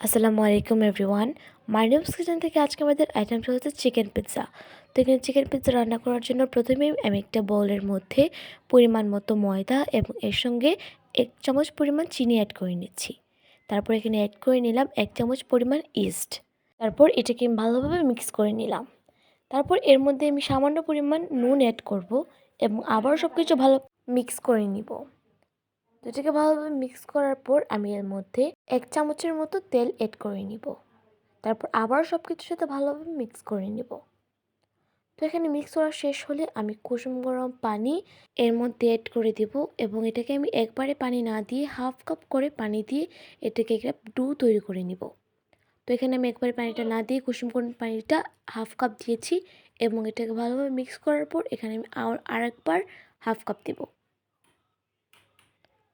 আসসালামু আলাইকুম everyone. Mariam's kitchen থেকে আজকে আমাদের আইটেমটা হচ্ছে চিকেন পিৎজা। তো এখানে চিকেন পিৎজা রান্না করার জন্য প্রথমেই আমি একটা বোলের মধ্যে পরিমাণ মতো ময়দা এবং এর সঙ্গে 1 চামচ পরিমাণ চিনি অ্যাড করে নিচ্ছি। তারপর এখানে অ্যাড করে নিলাম 1 চামচ পরিমাণ ইস্ট। তারপর এটাকে আমি ভালোভাবে মিক্স করে নিলাম। তারপর এর মধ্যে আমি সামান্য পরিমাণ নুন অ্যাড করব এবং আবারও সব কিছু ভালো মিক্স করে নিব। তো এটাকে ভালোভাবে মিক্স করার পর আমি এর মধ্যে 1 চামচের মতো তেল অ্যাড করে নিব। তারপর আবার সব কিছুর সাথে ভালোভাবে মিক্স করে নিব। তো এখানে মিক্স করা শেষ হলে আমি কুসুম গরম পানি এর মধ্যে অ্যাড করে দেব এবং এটাকে আমি একবারে পানি না দিয়ে হাফ কাপ করে পানি দিয়ে এটাকে একটা ডো তৈরি করে নিব। তো এখানে আমি একবারে পানিটা না দিয়ে কুসুম গরম পানিটা হাফ কাপ দিয়েছি এবং এটাকে ভালোভাবে মিক্স করার পর এখানে আমি আরেকবার হাফ কাপ দেব।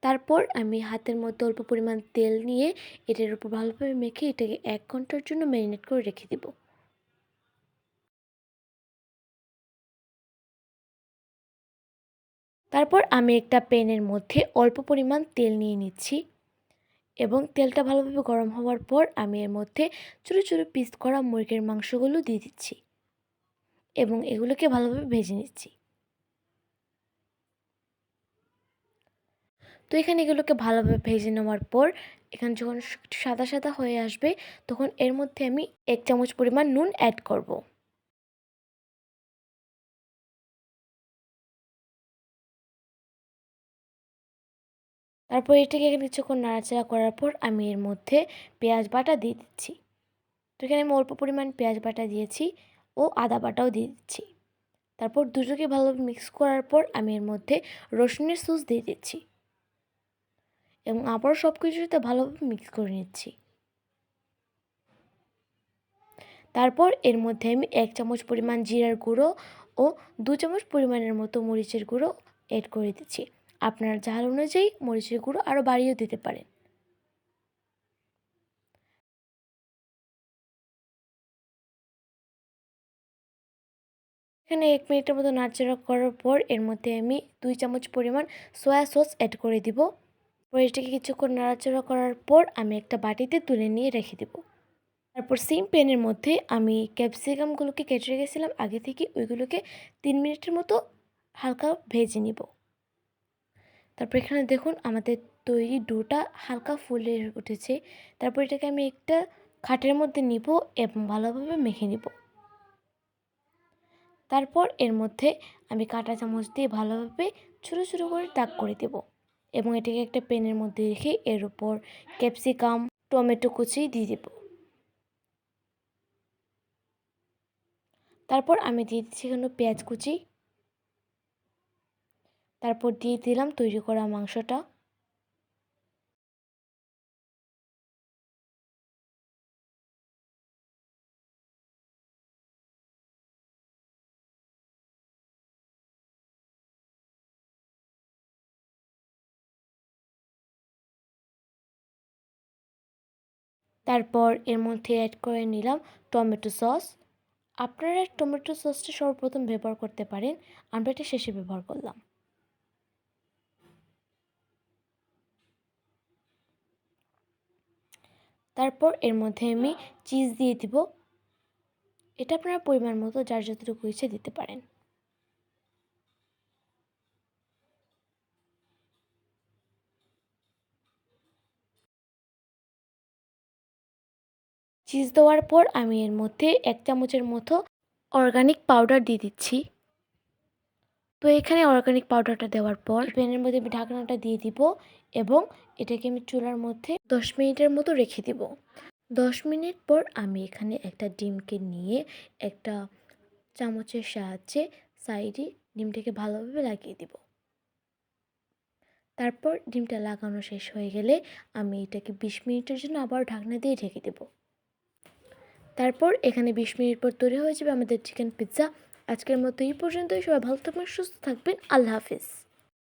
তারপর আমি হাতের মধ্যে অল্প পরিমাণ তেল নিয়ে এটার উপর ভালোভাবে মেখে এটাকে 1 ঘন্টার জন্য ম্যারিনেট করে রেখে দেব। তারপর আমি একটা প্যানের মধ্যে অল্প পরিমাণ তেল নিয়ে নিচ্ছি এবং তেলটা ভালোভাবে গরম হওয়ার পর আমি এর মধ্যে ছোটো ছোটো পিস করা মুরগির মাংসগুলো দিয়ে দিচ্ছি এবং এগুলোকে ভালোভাবে ভেজে নিচ্ছি। তো এখানে এগুলোকে ভালোভাবে ভেজে নেওয়ার পর এখানে যখন সাদা সাদা হয়ে আসবে তখন এর মধ্যে আমি 1 চামচ পরিমাণ নুন অ্যাড করব। তারপর এটাকে কিছুক্ষণ নাড়াচাড়া করার পর আমি এর মধ্যে পেঁয়াজ বাটা দিয়ে দিচ্ছি। তো এখানে আমি অল্প পরিমাণ পেঁয়াজ বাটা দিয়েছি ও আদা বাটাও দিয়ে দিচ্ছি। তারপর দুটোকে ভালোভাবে মিক্স করার পর আমি এর মধ্যে রসুনের সস দিয়ে দিচ্ছি এবং আবারও সব কিছুর সাথে ভালোভাবে মিক্স করে নিচ্ছি। তারপর এর মধ্যে আমি 1 চামচ পরিমাণ জিরার গুঁড়ো ও 2 চামচ পরিমাণের মতো মরিচের গুঁড়ো অ্যাড করে দিচ্ছি। আপনার ঝাল অনুযায়ী মরিচের গুঁড়ো আরও বাড়িয়েও দিতে পারেন। এখানে 1 মিনিটের মতো নাড়াচাড়া করার পর এর মধ্যে আমি 2 চামচ পরিমাণ সয়া সস অ্যাড করে দিব। পরে এটাকে কিছুক্ষণ নাড়াচাড়া করার পর আমি একটা বাটিতে তুলে নিয়ে রেখে দেব। তারপর সেম প্যানের মধ্যে আমি ক্যাপসিকামগুলোকে কেটে রেখেছিলাম আগে থেকে, ওইগুলোকে 3 মিনিটের মতো হালকা ভেজে নিব। তারপর এখানে দেখুন আমাদের তৈরি ডোটা হালকা ফুলে উঠেছে। তারপর এটাকে আমি একটা খাটের মধ্যে নিব এবং ভালোভাবে মেখে নিব। তারপর এর মধ্যে আমি কাঁটা চামচ দিয়ে ভালোভাবে ছোটো ছোটো করে দাগ করে দেব এবং এটাকে একটা প্যানের মধ্যে রেখে এর উপর ক্যাপসিকাম টমেটো কুচি দিয়ে দেব। তারপর আমি দিয়ে দিচ্ছি এখানে পেঁয়াজ কুচি। তারপর দিয়ে দিলাম তৈরি করা মাংসটা। তারপর এর মধ্যে অ্যাড করে নিলাম টমেটো সস। আপনারা টমেটো সসটা সর্বপ্রথম ব্যবহার করতে পারেন, আমরা এটা শেষে ব্যবহার করলাম। তারপর এর মধ্যে আমি চিজ দিয়ে দিব। এটা আপনারা পরিমাণ মতো যার যতটুকু ইচ্ছে দিতে পারেন। চিজ দেওয়ার পর আমি এর মধ্যে 1 চামচের মতো অর্গানিক পাউডার দিয়ে দিচ্ছি। তো এখানে অর্গানিক পাউডারটা দেওয়ার পর প্যানের মধ্যে আমি ঢাকনাটা দিয়ে দিব এবং এটাকে আমি চুলার মধ্যে 10 মিনিটের মতো রেখে দেব। 10 মিনিট পর আমি এখানে একটা ডিমকে নিয়ে একটা চামচের সাহায্যে সাইডে ডিমটাকে ভালোভাবে লাগিয়ে দেব। তারপর ডিমটা লাগানো শেষ হয়ে গেলে আমি এটাকে 20 মিনিটের জন্য আবার ঢাকনা দিয়ে ঢেকে দেব। তারপর এখানে 20 মিনিট পর তৈরি হয়ে যাবে আমাদের চিকেন পিৎজা। আজকের মতো এই পর্যন্তই। সবাই ভালো থাকবেন, সুস্থ থাকবেন। আল্লাহ হাফিজ।